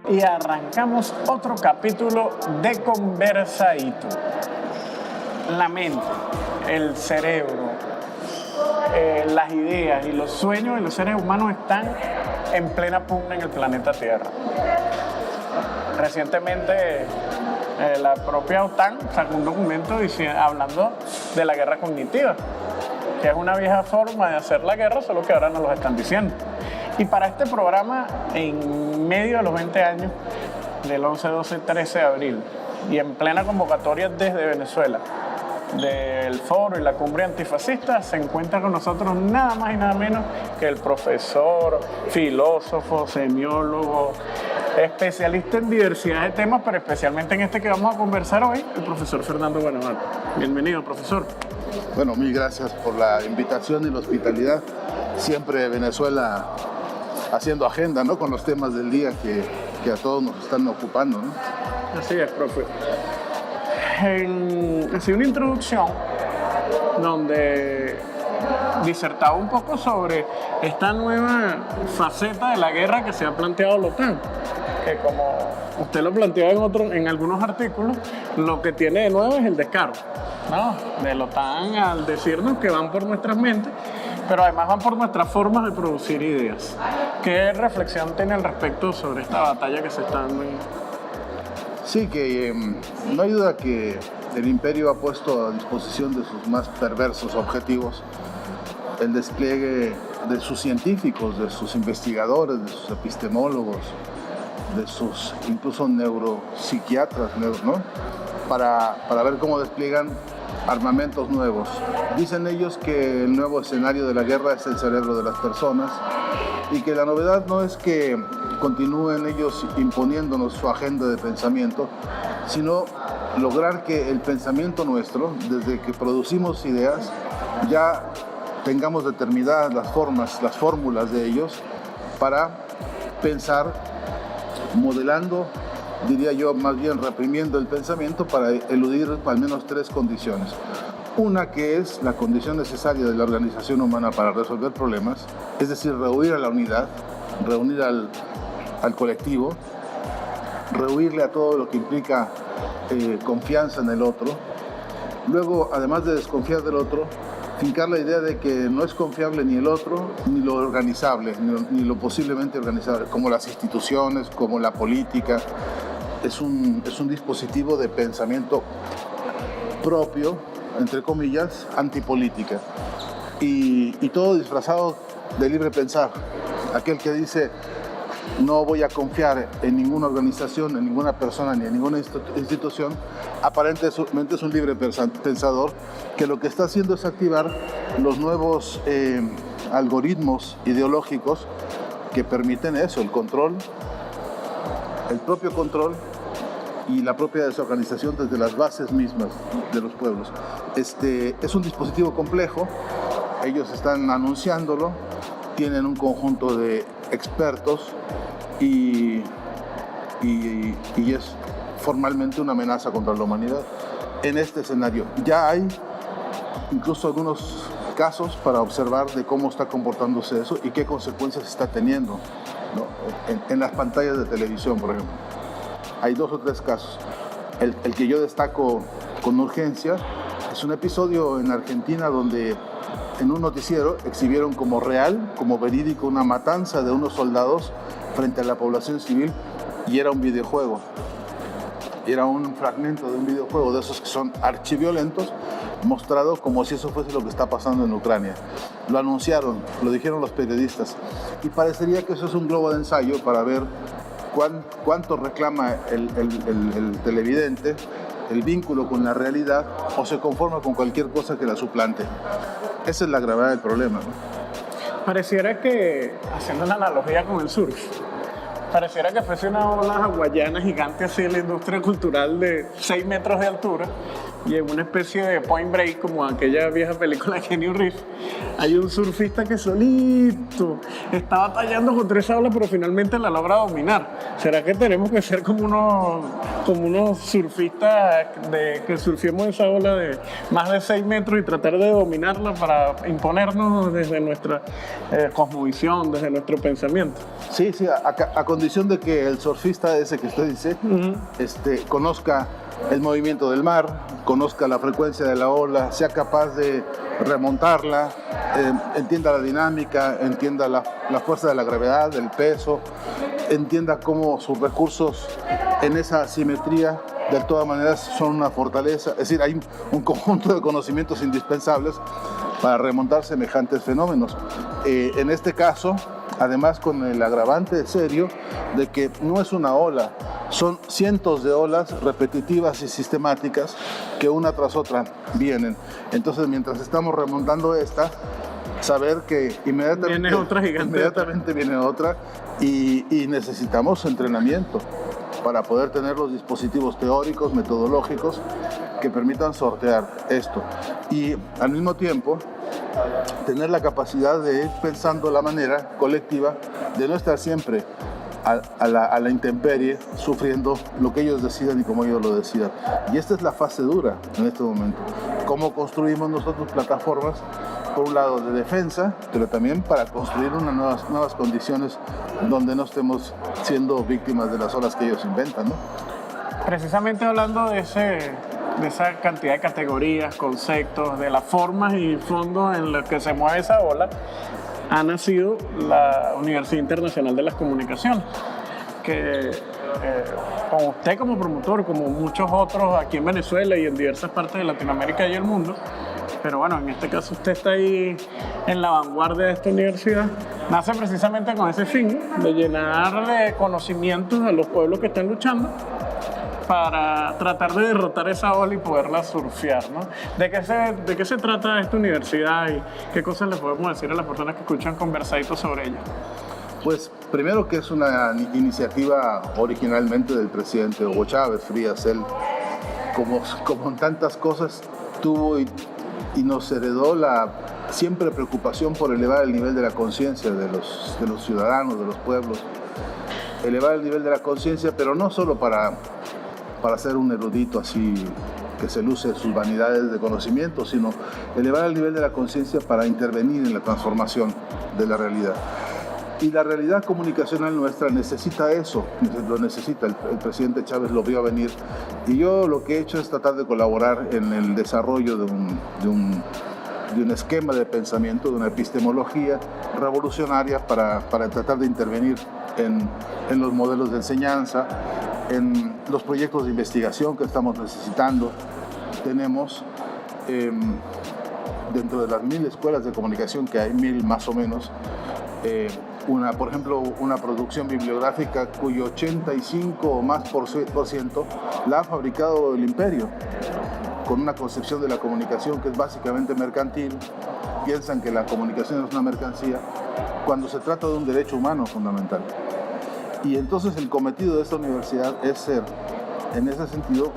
Y arrancamos otro capítulo de Conversadito. La mente, el cerebro, las ideas y los sueños de los seres humanos están en plena pugna en el planeta Tierra. Recientemente la propia OTAN sacó un documento hablando de la guerra cognitiva, que es una vieja forma de hacer la guerra, solo que ahora nos lo están diciendo. Y para este programa, en medio de los 20 años del 11, 12, 13 de abril, y en plena convocatoria desde Venezuela, del foro y la cumbre antifascista, se encuentra con nosotros nada más y nada menos que el profesor, filósofo, semiólogo, especialista en diversidad de temas, pero especialmente en este que vamos a conversar hoy, el profesor Fernando Buenavaro. Bienvenido, profesor. Bueno, mil gracias por la invitación y la hospitalidad. Siempre Venezuela haciendo agenda, ¿no?, con los temas del día que a todos nos están ocupando, ¿no? Así es, profe. Hacía una introducción donde disertaba un poco sobre esta nueva faceta de la guerra que se ha planteado la OTAN, que como usted lo planteó en algunos artículos, lo que tiene de nuevo es el descaro, ¿no?, de la OTAN al decirnos que van por nuestras mentes, pero además van por nuestras formas de producir ideas. ¿Qué reflexión tiene al respecto sobre esta batalla que se está dando? Sí, que no hay duda que el imperio ha puesto a disposición de sus más perversos objetivos el despliegue de sus científicos, de sus investigadores, de sus epistemólogos, de sus incluso neuropsiquiatras, ¿no?, para ver cómo despliegan armamentos nuevos. Dicen ellos que el nuevo escenario de la guerra es el cerebro de las personas y que la novedad no es que continúen ellos imponiéndonos su agenda de pensamiento, sino lograr que el pensamiento nuestro, desde que producimos ideas, ya tengamos determinadas las formas, las fórmulas de ellos para pensar, modelando, diría yo, más bien reprimiendo el pensamiento para eludir al menos tres condiciones. Una, que es la condición necesaria de la organización humana para resolver problemas, es decir, reunir a la unidad, reunir al colectivo, rehuirle a todo lo que implica confianza en el otro. Luego, además de desconfiar del otro, fincar la idea de que no es confiable ni el otro, ni lo organizable, ni lo posiblemente organizable, como las instituciones, como la política. Es un dispositivo de pensamiento propio, entre comillas, antipolítica. Y todo disfrazado de libre pensar. Aquel que dice: no voy a confiar en ninguna organización, en ninguna persona ni en ninguna institución, aparentemente es un libre pensador que lo que está haciendo es activar los nuevos algoritmos ideológicos que permiten eso, el control, el propio control y la propia desorganización desde las bases mismas de los pueblos. Es un dispositivo complejo, ellos están anunciándolo, tienen un conjunto de expertos y es formalmente una amenaza contra la humanidad. En este escenario ya hay incluso algunos casos para observar de cómo está comportándose eso y qué consecuencias está teniendo, ¿no?, en las pantallas de televisión, por ejemplo. Hay 2 o 3 casos. El que yo destaco con urgencia es un episodio en Argentina donde en un noticiero exhibieron como real, como verídico, una matanza de unos soldados frente a la población civil, y era un videojuego. Era un fragmento de un videojuego de esos que son archiviolentos, mostrado como si eso fuese lo que está pasando en Ucrania. Lo anunciaron, lo dijeron los periodistas, y parecería que eso es un globo de ensayo para ver cuánto reclama el televidente, el vínculo con la realidad, o se conforma con cualquier cosa que la suplante. Esa es la gravedad del problema, ¿no? Pareciera que, haciendo una analogía con el surf, pareciera que fuese una ola hawaiana gigante así en la industria cultural de 6 metros de altura, y en una especie de Point Break, como aquella vieja película de Kenny Reeves, hay un surfista que solito está batallando contra esa ola, pero finalmente la logra dominar. ¿Será que tenemos que ser como unos surfistas que surfiemos esa ola de más de 6 metros y tratar de dominarla para imponernos desde nuestra cosmovisión, desde nuestro pensamiento? Sí, a condición de que el surfista ese que usted dice conozca el movimiento del mar, conozca la frecuencia de la ola, sea capaz de remontarla, entienda la dinámica, entienda la fuerza de la gravedad, del peso, entienda cómo sus recursos en esa asimetría de todas maneras son una fortaleza. Es decir, hay un conjunto de conocimientos indispensables para remontar semejantes fenómenos. En este caso, además con el agravante serio de que no es una ola, son cientos de olas repetitivas y sistemáticas que una tras otra vienen. Entonces, mientras estamos remontando esta, saber que inmediatamente viene otra y necesitamos entrenamiento para poder tener los dispositivos teóricos, metodológicos que permitan sortear esto. Y al mismo tiempo, tener la capacidad de ir pensando la manera colectiva de no estar siempre a la intemperie, sufriendo lo que ellos decidan y como ellos lo decidan. Y esta es la fase dura en este momento. Cómo construimos nosotros plataformas, por un lado de defensa, pero también para construir unas nuevas condiciones donde no estemos siendo víctimas de las olas que ellos inventan, ¿no? Precisamente hablando de esa cantidad de categorías, conceptos, de las formas y fondos en los que se mueve esa ola, ha nacido la Universidad Internacional de las Comunicaciones, que con usted como promotor, como muchos otros aquí en Venezuela y en diversas partes de Latinoamérica y el mundo, pero bueno, en este caso usted está ahí en la vanguardia de esta universidad, nace precisamente con ese fin de llenar de conocimientos a los pueblos que están luchando para tratar de derrotar esa ola y poderla surfear, ¿no? ¿De qué se trata esta universidad y qué cosas le podemos decir a las personas que escuchan conversaditos sobre ella? Pues primero que es una iniciativa originalmente del presidente Hugo Chávez Frías. Él, como en tantas cosas, tuvo y nos heredó la siempre preocupación por elevar el nivel de la conciencia de los ciudadanos, de los pueblos. Elevar el nivel de la conciencia, pero no solo para ser un erudito así que se luce sus vanidades de conocimiento, sino elevar el nivel de la conciencia para intervenir en la transformación de la realidad. Y la realidad comunicacional nuestra necesita eso, lo necesita. El presidente Chávez lo vio venir. Y yo lo que he hecho es tratar de colaborar en el desarrollo de un esquema de pensamiento, de una epistemología revolucionaria para tratar de intervenir en los modelos de enseñanza, en los proyectos de investigación que estamos necesitando. Tenemos dentro de las 1000 escuelas de comunicación que hay, 1000 más o menos, por ejemplo, una producción bibliográfica cuyo 85 o más por ciento la ha fabricado el imperio, con una concepción de la comunicación que es básicamente mercantil. Piensan que la comunicación es una mercancía cuando se trata de un derecho humano fundamental. Y entonces el cometido de esta universidad es ser, en ese sentido,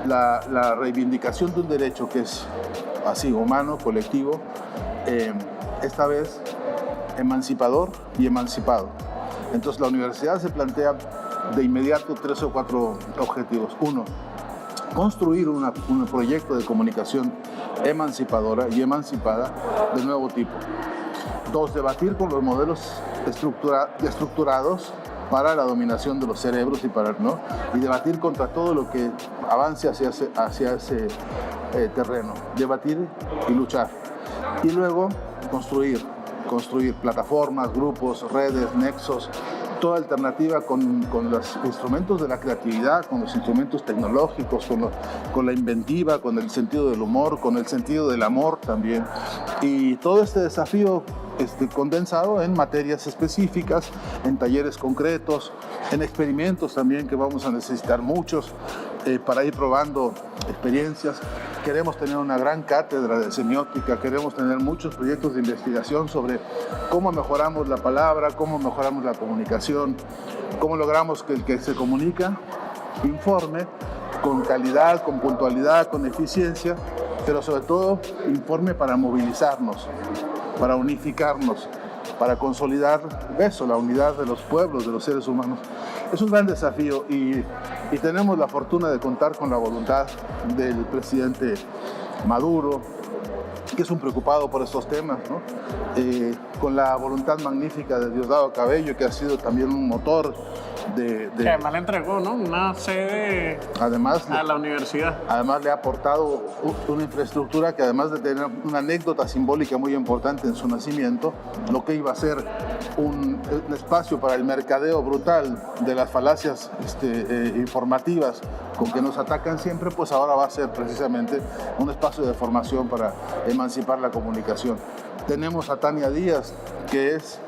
la reivindicación de un derecho que es así, humano, colectivo, esta vez emancipador y emancipado. Entonces la universidad se plantea de inmediato 3 o 4 objetivos. 1, construir un proyecto de comunicación emancipadora y emancipada de nuevo tipo. 2, debatir con los modelos estructurados para la dominación de los cerebros y debatir contra todo lo que avance hacia ese terreno. Debatir y luchar. Y luego construir plataformas, grupos, redes, nexos, toda alternativa con los instrumentos de la creatividad, con los instrumentos tecnológicos, con la inventiva, con el sentido del humor, con el sentido del amor también. Y todo este desafío condensado en materias específicas, en talleres concretos, en experimentos también que vamos a necesitar muchos para ir probando experiencias. Queremos tener una gran cátedra de semiótica, queremos tener muchos proyectos de investigación sobre cómo mejoramos la palabra, cómo mejoramos la comunicación, cómo logramos que el que se comunica informe con calidad, con puntualidad, con eficiencia, pero sobre todo informe para movilizarnos, para unificarnos, para consolidar eso, la unidad de los pueblos, de los seres humanos. Es un gran desafío y tenemos la fortuna de contar con la voluntad del presidente Maduro, que es un preocupado por estos temas, ¿no? Con la voluntad magnífica de Diosdado Cabello, que ha sido también un motor que además le entregó, ¿no?, una sede además a la universidad. Además le ha aportado una infraestructura que, además de tener una anécdota simbólica muy importante en su nacimiento, lo que iba a ser un espacio para el mercadeo brutal de las falacias informativas con que nos atacan siempre, pues ahora va a ser precisamente un espacio de formación para emancipar la comunicación. Tenemos a Tania Díaz, que es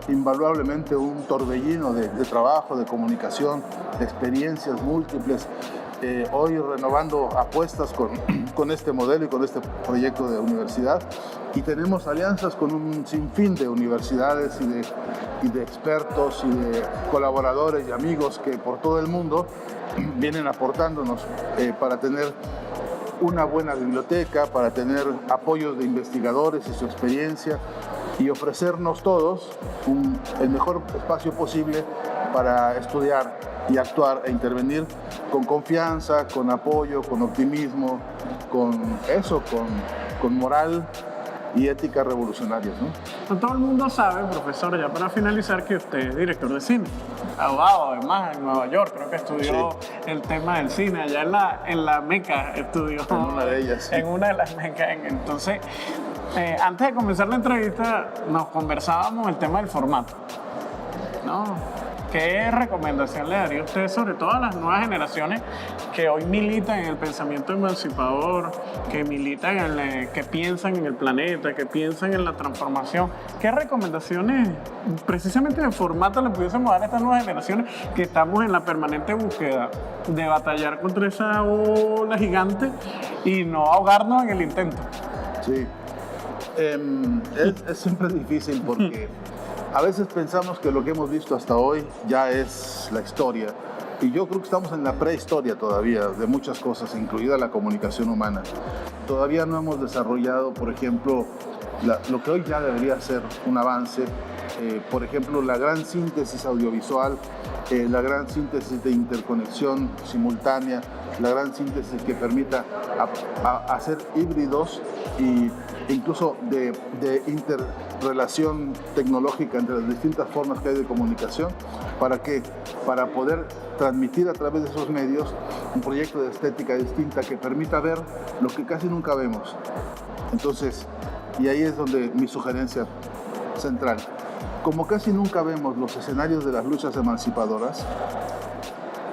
invaluablemente un torbellino de trabajo, de comunicación, de experiencias múltiples, hoy renovando apuestas con este modelo y con este proyecto de universidad. Y tenemos alianzas con un sinfín de universidades y de expertos y de colaboradores y amigos que por todo el mundo vienen aportándonos para tener una buena biblioteca, para tener apoyos de investigadores y su experiencia, y ofrecernos todos el mejor espacio posible para estudiar y actuar e intervenir con confianza, con apoyo, con optimismo, con moral y ética revolucionarias, ¿no? No todo el mundo sabe, profesor, ya para finalizar, que usted es director de cine, abogado además en Nueva York, creo que estudió el tema del cine, allá en la Meca estudió. En una de ellas. Sí. En una de las Mecas. Entonces, antes de comenzar la entrevista, nos conversábamos el tema del formato, ¿no? ¿Qué recomendación le daría usted, sobre todo a las nuevas generaciones que hoy militan en el pensamiento emancipador, que militan que piensan en el planeta, que piensan en la transformación? ¿Qué recomendaciones precisamente de formato le pudiésemos dar a estas nuevas generaciones que estamos en la permanente búsqueda de batallar contra esa ola gigante y no ahogarnos en el intento? Sí, es siempre difícil porque a veces pensamos que lo que hemos visto hasta hoy ya es la historia, y yo creo que estamos en la prehistoria todavía de muchas cosas, incluida la comunicación humana. Todavía no hemos desarrollado, por ejemplo, lo que hoy ya debería ser un avance, por ejemplo, la gran síntesis audiovisual, la gran síntesis de interconexión simultánea, la gran síntesis que permita hacer híbridos e incluso de interrelación tecnológica entre las distintas formas que hay de comunicación. ¿Para qué? Para poder transmitir a través de esos medios un proyecto de estética distinta que permita ver lo que casi nunca vemos. Entonces, y ahí es donde mi sugerencia central. Como casi nunca vemos los escenarios de las luchas emancipadoras,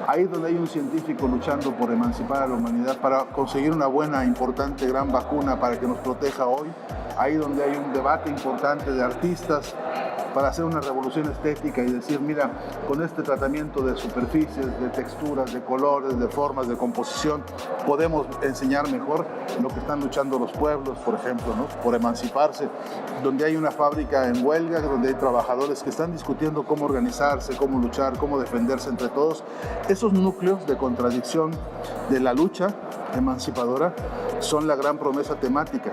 ahí donde hay un científico luchando por emancipar a la humanidad, para conseguir una buena, importante, gran vacuna para que nos proteja hoy, ahí donde hay un debate importante de artistas para hacer una revolución estética y decir, mira, con este tratamiento de superficies, de texturas, de colores, de formas, de composición, podemos enseñar mejor lo que están luchando los pueblos, por ejemplo, ¿no?, por emanciparse, donde hay una fábrica en huelga, donde hay trabajadores que están discutiendo cómo organizarse, cómo luchar, cómo defenderse entre todos. Esos núcleos de contradicción de la lucha emancipadora son la gran promesa temática.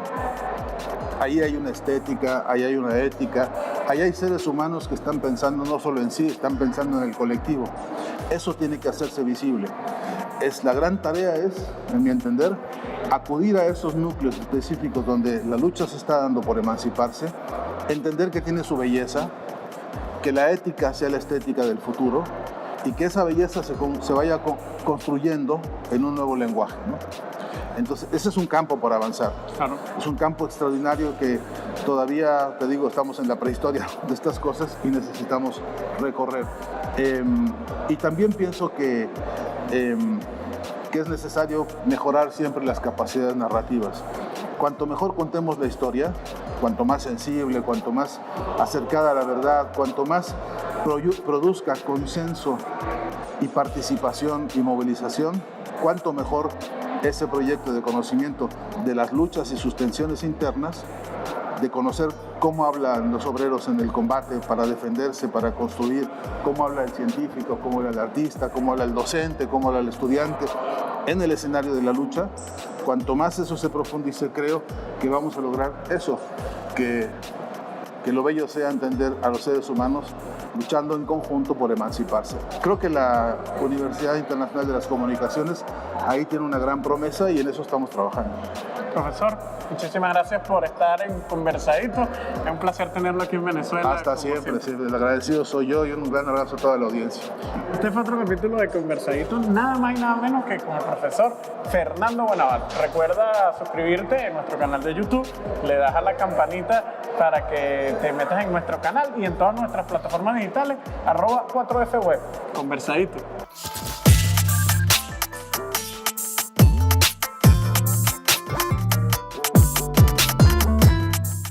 Ahí hay una estética, ahí hay una ética, ahí hay seres humanos que están pensando no solo en sí, están pensando en el colectivo. Eso tiene que hacerse visible. La gran tarea es, en mi entender, acudir a esos núcleos específicos donde la lucha se está dando por emanciparse, entender que tiene su belleza, que la ética sea la estética del futuro y que esa belleza se vaya construyendo en un nuevo lenguaje, ¿no? Entonces, ese es un campo por avanzar. Claro. Es un campo extraordinario que todavía, te digo, estamos en la prehistoria de estas cosas y necesitamos recorrer. Y también pienso que es necesario mejorar siempre las capacidades narrativas. Cuanto mejor contemos la historia, cuanto más sensible, cuanto más acercada a la verdad, cuanto más produzca consenso y participación y movilización, cuanto mejor ese proyecto de conocimiento de las luchas y sus tensiones internas, de conocer cómo hablan los obreros en el combate para defenderse, para construir, cómo habla el científico, cómo habla el artista, cómo habla el docente, cómo habla el estudiante en el escenario de la lucha. Cuanto más eso se profundice, creo que vamos a lograr eso, que lo bello sea entender a los seres humanos luchando en conjunto por emanciparse. Creo que la Universidad Internacional de las Comunicaciones ahí tiene una gran promesa y en eso estamos trabajando. Profesor, muchísimas gracias por estar en Conversadito. Es un placer tenerlo aquí en Venezuela. Hasta siempre, siempre. El agradecido soy yo y un gran abrazo a toda la audiencia. Este fue otro capítulo de Conversadito, nada más y nada menos que con el profesor Fernando Buenaval. Recuerda suscribirte en nuestro canal de YouTube, le das a la campanita para que te metas en nuestro canal y en todas nuestras plataformas digitales, @4F Web. Conversadito.